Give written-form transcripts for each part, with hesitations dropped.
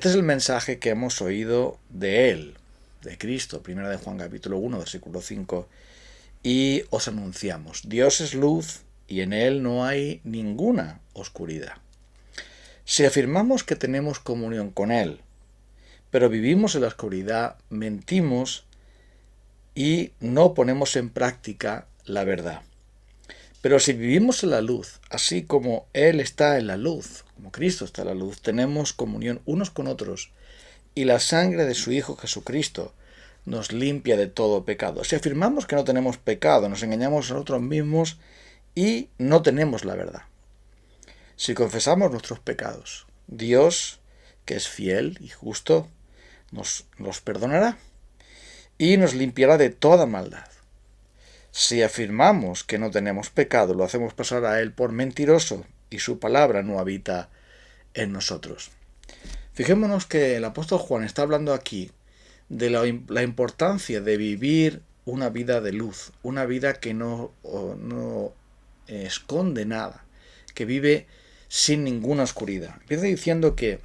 Este es el mensaje que hemos oído de Él, de Cristo, 1 de Juan capítulo 1, versículo 5, y os anunciamos, Dios es luz y en Él no hay ninguna oscuridad. Si afirmamos que tenemos comunión con Él, pero vivimos en la oscuridad, mentimos y no ponemos en práctica la verdad. Pero si vivimos en la luz, así como Él está en la luz, como Cristo está en la luz, tenemos comunión unos con otros y la sangre de su Hijo Jesucristo nos limpia de todo pecado. Si afirmamos que no tenemos pecado, nos engañamos a nosotros mismos y no tenemos la verdad. Si confesamos nuestros pecados, Dios, que es fiel y justo, nos los perdonará y nos limpiará de toda maldad. Si afirmamos que no tenemos pecado, lo hacemos pasar a Él por mentiroso y su palabra no habita en nosotros. Fijémonos que el apóstol Juan está hablando aquí de la importancia de vivir una vida de luz, una vida que no esconde nada, que vive sin ninguna oscuridad. Empieza diciendo que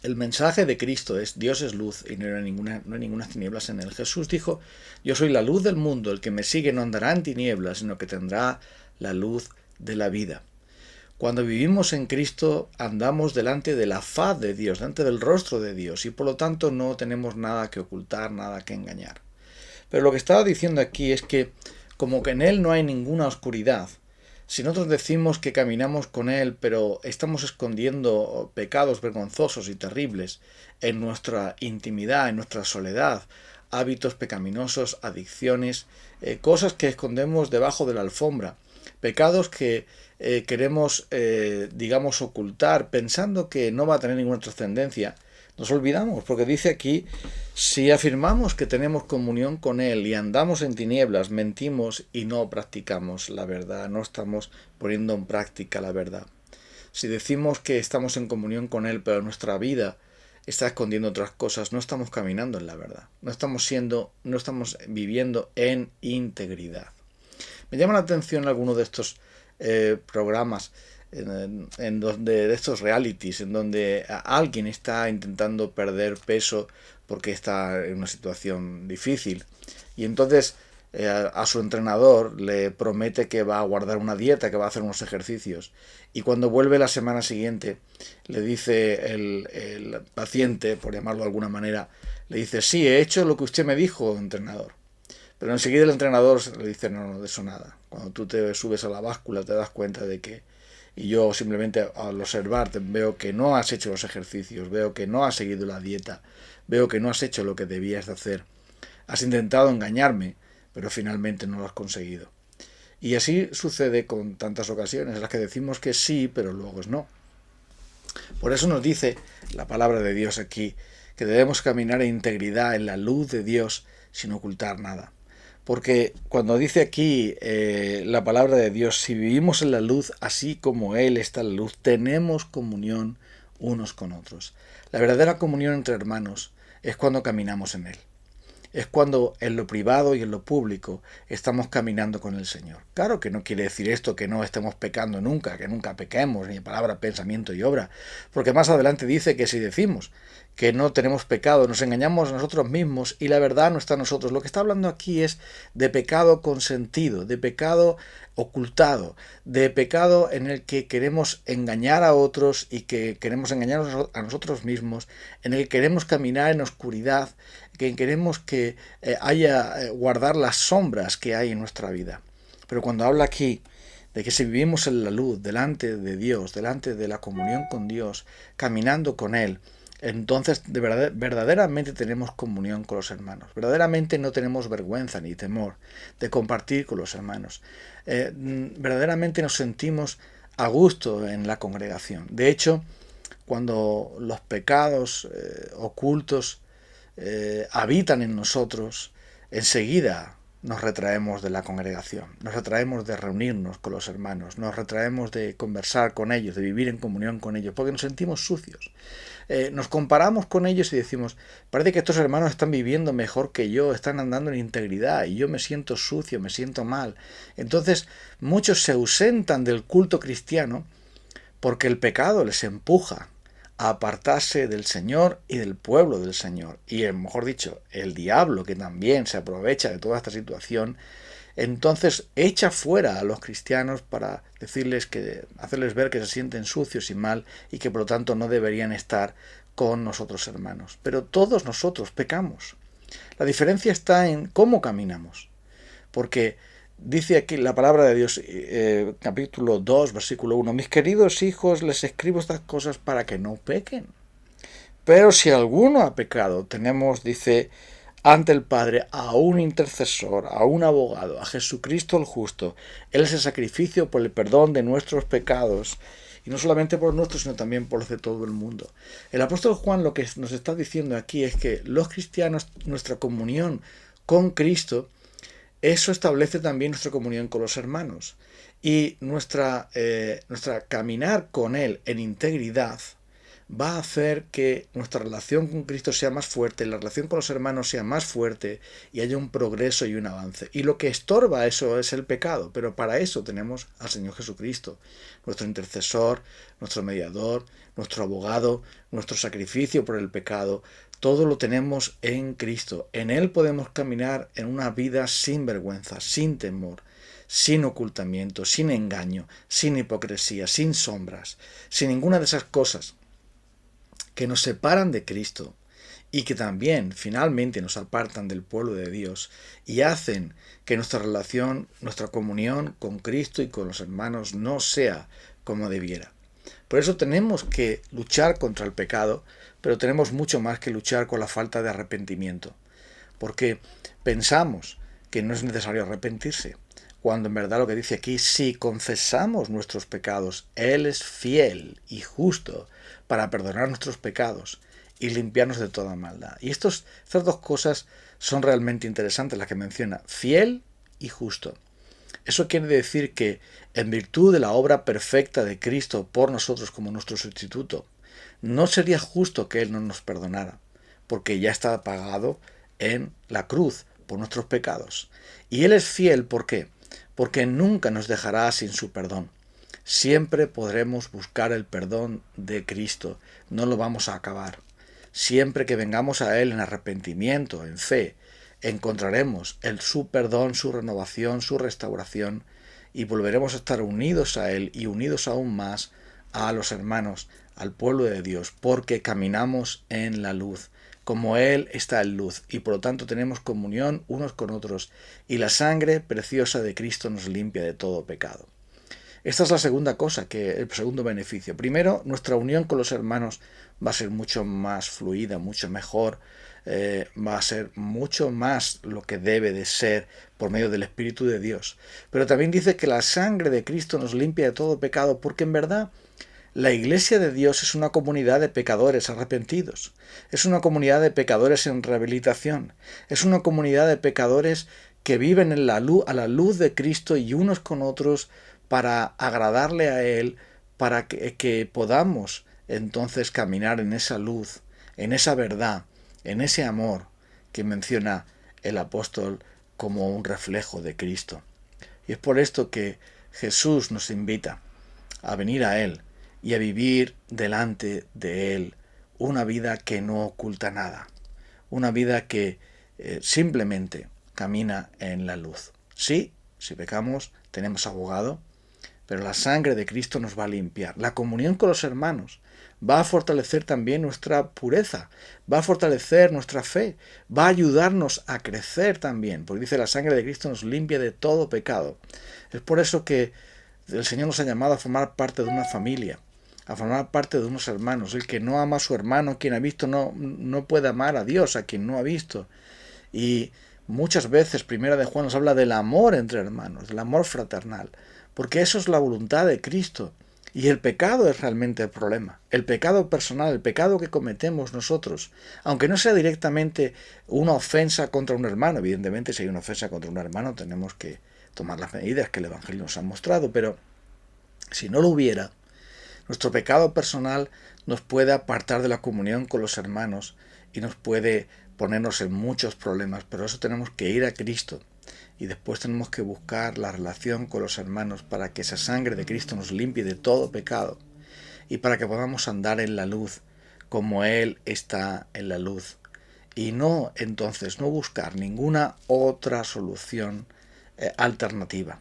el mensaje de Cristo es Dios es luz y no hay ninguna tinieblas en él. Jesús dijo, yo soy la luz del mundo, el que me sigue no andará en tinieblas, sino que tendrá la luz de la vida. Cuando vivimos en Cristo andamos delante de la faz de Dios, delante del rostro de Dios y por lo tanto no tenemos nada que ocultar, nada que engañar. Pero lo que estaba diciendo aquí es que como que en Él no hay ninguna oscuridad, si nosotros decimos que caminamos con Él, pero estamos escondiendo pecados vergonzosos y terribles en nuestra intimidad, en nuestra soledad, hábitos pecaminosos, adicciones, cosas que escondemos debajo de la alfombra, pecados que queremos, ocultar, pensando que no va a tener ninguna trascendencia, nos olvidamos, porque dice aquí, si afirmamos que tenemos comunión con Él y andamos en tinieblas, mentimos y no practicamos la verdad, no estamos poniendo en práctica la verdad. Si decimos que estamos en comunión con Él, pero nuestra vida está escondiendo otras cosas, no estamos caminando en la verdad, no estamos viviendo en integridad. Me llama la atención algunos de estos programas de estos realities en donde alguien está intentando perder peso porque está en una situación difícil y entonces a su entrenador le promete que va a guardar una dieta, que va a hacer unos ejercicios y cuando vuelve la semana siguiente le dice el paciente, por llamarlo de alguna manera, le dice, sí, he hecho lo que usted me dijo, entrenador. Pero enseguida el entrenador le dice, no, de eso nada. Cuando tú te subes a la báscula te das cuenta de que, y yo simplemente al observarte veo que no has hecho los ejercicios, veo que no has seguido la dieta, veo que no has hecho lo que debías de hacer. Has intentado engañarme, pero finalmente no lo has conseguido. Y así sucede con tantas ocasiones en las que decimos que sí, pero luego es no. Por eso nos dice la palabra de Dios aquí, que debemos caminar en integridad, en la luz de Dios, sin ocultar nada. Porque cuando dice aquí la palabra de Dios, si vivimos en la luz así como Él está en la luz, tenemos comunión unos con otros. La verdadera comunión entre hermanos es cuando caminamos en Él. Es cuando en lo privado y en lo público estamos caminando con el Señor. Claro que no quiere decir esto que no estemos pecando nunca, que nunca pequemos, ni en palabra, pensamiento y obra, porque más adelante dice que si decimos que no tenemos pecado, nos engañamos a nosotros mismos y la verdad no está en nosotros. Lo que está hablando aquí es de pecado consentido, de pecado ocultado, de pecado en el que queremos engañar a otros y que queremos engañarnos a nosotros mismos, en el que queremos caminar en oscuridad, que queremos que guardar las sombras que hay en nuestra vida. Pero cuando habla aquí de que si vivimos en la luz, delante de Dios, delante de la comunión con Dios, caminando con Él, entonces verdaderamente tenemos comunión con los hermanos. Verdaderamente no tenemos vergüenza ni temor de compartir con los hermanos. Verdaderamente nos sentimos a gusto en la congregación. De hecho, cuando los pecados ocultos habitan en nosotros, enseguida nos retraemos de la congregación, nos retraemos de reunirnos con los hermanos, nos retraemos de conversar con ellos, de vivir en comunión con ellos, porque nos sentimos sucios. Nos comparamos con ellos y decimos, parece que estos hermanos están viviendo mejor que yo, están andando en integridad y yo me siento sucio, me siento mal. Entonces muchos se ausentan del culto cristiano porque el pecado les empuja apartarse del Señor y del pueblo del Señor. Y mejor dicho, el diablo, que también se aprovecha de toda esta situación, entonces echa fuera a los cristianos para hacerles ver que se sienten sucios y mal y que por lo tanto no deberían estar con nosotros hermanos. Pero todos nosotros pecamos. La diferencia está en cómo caminamos. Porque dice aquí la palabra de Dios, capítulo 2, versículo 1, mis queridos hijos, les escribo estas cosas para que no pequen. Pero si alguno ha pecado, tenemos, dice, ante el Padre a un intercesor, a un abogado, a Jesucristo el justo. Él es el sacrificio por el perdón de nuestros pecados, y no solamente por los nuestros, sino también por los de todo el mundo. El apóstol Juan lo que nos está diciendo aquí es que los cristianos, nuestra comunión con Cristo, eso establece también nuestra comunión con los hermanos. Y nuestra caminar con Él en integridad va a hacer que nuestra relación con Cristo sea más fuerte, la relación con los hermanos sea más fuerte y haya un progreso y un avance. Y lo que estorba eso es el pecado, pero para eso tenemos al Señor Jesucristo, nuestro intercesor, nuestro mediador, nuestro abogado, nuestro sacrificio por el pecado. Todo lo tenemos en Cristo. En Él podemos caminar en una vida sin vergüenza, sin temor, sin ocultamiento, sin engaño, sin hipocresía, sin sombras, sin ninguna de esas cosas que nos separan de Cristo y que también finalmente nos apartan del pueblo de Dios y hacen que nuestra relación, nuestra comunión con Cristo y con los hermanos no sea como debiera. Por eso tenemos que luchar contra el pecado, pero tenemos mucho más que luchar con la falta de arrepentimiento, porque pensamos que no es necesario arrepentirse, cuando en verdad lo que dice aquí, si confesamos nuestros pecados, Él es fiel y justo para perdonar nuestros pecados y limpiarnos de toda maldad. Y estas dos cosas son realmente interesantes, las que menciona, fiel y justo. Eso quiere decir que, en virtud de la obra perfecta de Cristo por nosotros como nuestro sustituto, no sería justo que Él no nos perdonara, porque ya está pagado en la cruz por nuestros pecados. Y Él es fiel, ¿por qué? Porque nunca nos dejará sin su perdón. Siempre podremos buscar el perdón de Cristo, no lo vamos a acabar. Siempre que vengamos a Él en arrepentimiento, en fe, encontraremos su perdón, su renovación, su restauración, y volveremos a estar unidos a Él y unidos aún más a los hermanos, al pueblo de Dios, porque caminamos en la luz, como Él está en luz, y por lo tanto tenemos comunión unos con otros, y la sangre preciosa de Cristo nos limpia de todo pecado. Esta es la segunda cosa, el segundo beneficio. Primero, nuestra unión con los hermanos va a ser mucho más fluida, mucho mejor, va a ser mucho más lo que debe de ser por medio del Espíritu de Dios. Pero también dice que la sangre de Cristo nos limpia de todo pecado, porque en verdad la Iglesia de Dios es una comunidad de pecadores arrepentidos, es una comunidad de pecadores en rehabilitación, es una comunidad de pecadores que viven a la luz de Cristo y unos con otros para agradarle a Él, para que podamos entonces caminar en esa luz, en esa verdad, en ese amor que menciona el apóstol como un reflejo de Cristo. Y es por esto que Jesús nos invita a venir a Él y a vivir delante de Él una vida que no oculta nada, una vida que simplemente camina en la luz. Sí, si pecamos tenemos abogado, pero la sangre de Cristo nos va a limpiar. La comunión con los hermanos va a fortalecer también nuestra pureza, va a fortalecer nuestra fe, va a ayudarnos a crecer también, porque dice la sangre de Cristo nos limpia de todo pecado. Es por eso que el Señor nos ha llamado a formar parte de una familia, a formar parte de unos hermanos. El que no ama a su hermano, quien ha visto, no puede amar a Dios, a quien no ha visto. Y muchas veces Primera de Juan nos habla del amor entre hermanos, del amor fraternal, porque eso es la voluntad de Cristo. Y el pecado es realmente el problema. El pecado personal, el pecado que cometemos nosotros, aunque no sea directamente una ofensa contra un hermano, evidentemente si hay una ofensa contra un hermano tenemos que tomar las medidas que el Evangelio nos ha mostrado, pero si no lo hubiera, nuestro pecado personal nos puede apartar de la comunión con los hermanos y nos puede ponernos en muchos problemas, pero eso tenemos que ir a Cristo y después tenemos que buscar la relación con los hermanos para que esa sangre de Cristo nos limpie de todo pecado y para que podamos andar en la luz como Él está en la luz. Y no, entonces, no buscar ninguna otra solución alternativa.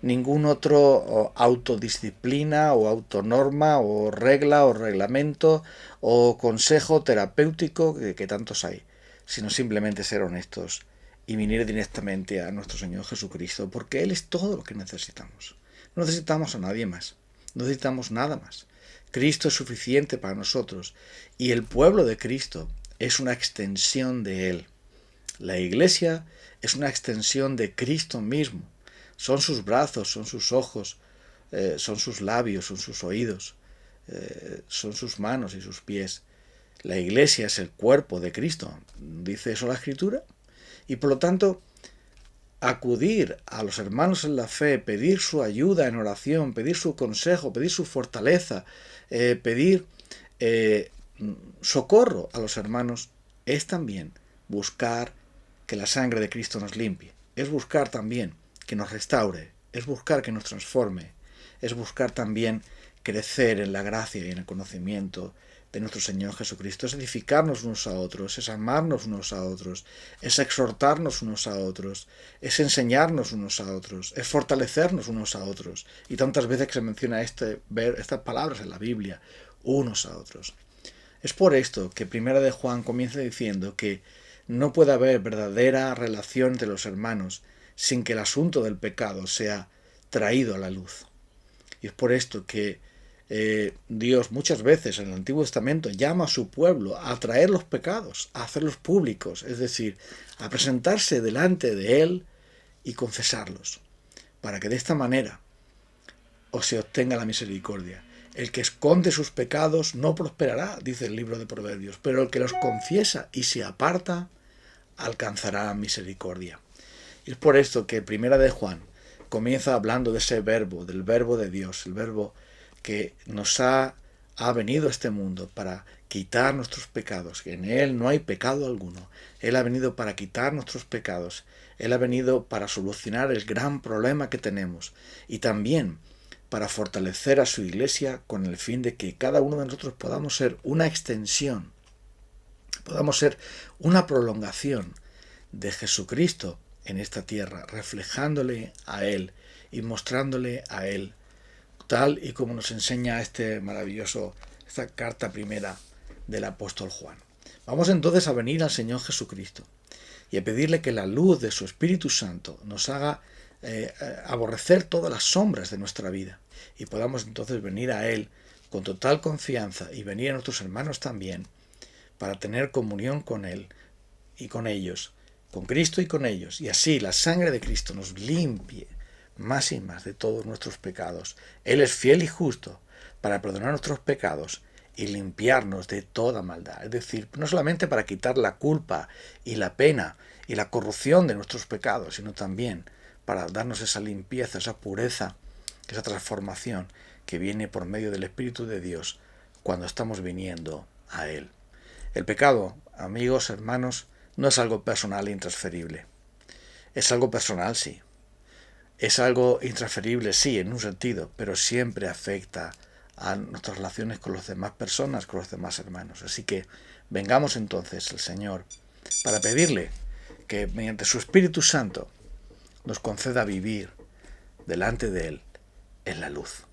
Ningún otro autodisciplina o autonorma o regla o reglamento o consejo terapéutico que tantos hay, sino simplemente ser honestos y venir directamente a nuestro Señor Jesucristo, porque Él es todo lo que necesitamos. No necesitamos a nadie más, no necesitamos nada más. Cristo es suficiente para nosotros y el pueblo de Cristo es una extensión de Él. La Iglesia es una extensión de Cristo mismo. Son sus brazos, son sus ojos, son sus labios, son sus oídos, son sus manos y sus pies. La Iglesia es el cuerpo de Cristo. ¿Dice eso la Escritura? Y por lo tanto, acudir a los hermanos en la fe, pedir su ayuda en oración, pedir su consejo, pedir su fortaleza, pedir socorro a los hermanos, es también buscar que la sangre de Cristo nos limpie. Es buscar también que nos restaure, es buscar que nos transforme, es buscar también crecer en la gracia y en el conocimiento de nuestro Señor Jesucristo, es edificarnos unos a otros, es amarnos unos a otros, es exhortarnos unos a otros, es enseñarnos unos a otros, es fortalecernos unos a otros. Y tantas veces que se menciona estas palabras en la Biblia, unos a otros. Es por esto que Primera de Juan comienza diciendo que no puede haber verdadera relación entre los hermanos sin que el asunto del pecado sea traído a la luz. Y es por esto que Dios muchas veces en el Antiguo Testamento llama a su pueblo a traer los pecados, a hacerlos públicos, es decir, a presentarse delante de Él y confesarlos, para que de esta manera se obtenga la misericordia. El que esconde sus pecados no prosperará, dice el libro de Proverbios, pero el que los confiesa y se aparta alcanzará misericordia. Y es por esto que Primera de Juan comienza hablando de ese verbo, del verbo de Dios, el verbo que nos ha venido a este mundo para quitar nuestros pecados, que en Él no hay pecado alguno. Él ha venido para quitar nuestros pecados. Él ha venido para solucionar el gran problema que tenemos y también para fortalecer a su Iglesia con el fin de que cada uno de nosotros podamos ser una extensión, podamos ser una prolongación de Jesucristo en esta tierra, reflejándole a Él y mostrándole a Él, tal y como nos enseña esta carta primera del apóstol Juan. Vamos entonces a venir al Señor Jesucristo y a pedirle que la luz de su Espíritu Santo nos haga aborrecer todas las sombras de nuestra vida y podamos entonces venir a Él con total confianza y venir a nuestros hermanos también para tener comunión con Él y con ellos, con Cristo y con ellos, y así la sangre de Cristo nos limpie más y más de todos nuestros pecados. Él es fiel y justo para perdonar nuestros pecados y limpiarnos de toda maldad. Es decir, no solamente para quitar la culpa y la pena y la corrupción de nuestros pecados, sino también para darnos esa limpieza, esa pureza, esa transformación que viene por medio del Espíritu de Dios cuando estamos viniendo a Él. El pecado, amigos, hermanos, no es algo personal e intransferible. Es algo personal, sí. Es algo intransferible, sí, en un sentido, pero siempre afecta a nuestras relaciones con las demás personas, con los demás hermanos. Así que vengamos entonces al Señor para pedirle que mediante su Espíritu Santo nos conceda vivir delante de Él en la luz.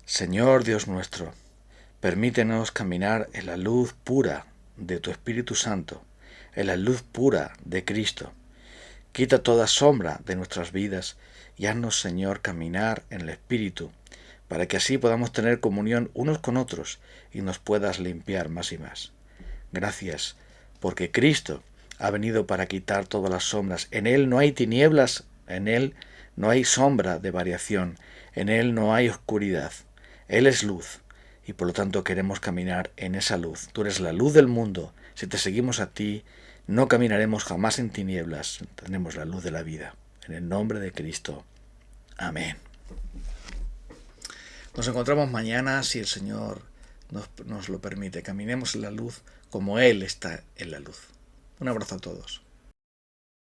Señor Dios nuestro, permítenos caminar en la luz pura de tu Espíritu Santo, en la luz pura de Cristo. Quita toda sombra de nuestras vidas y haznos, Señor, caminar en el Espíritu, para que así podamos tener comunión unos con otros y nos puedas limpiar más y más. Gracias, porque Cristo ha venido para quitar todas las sombras. En Él no hay tinieblas, en Él no hay sombra de variación, en Él no hay oscuridad. Él es luz y por lo tanto queremos caminar en esa luz. Tú eres la luz del mundo. Si te seguimos a ti, no caminaremos jamás en tinieblas, tenemos la luz de la vida. En el nombre de Cristo. Amén. Nos encontramos mañana, si el Señor nos lo permite. Caminemos en la luz como Él está en la luz. Un abrazo a todos.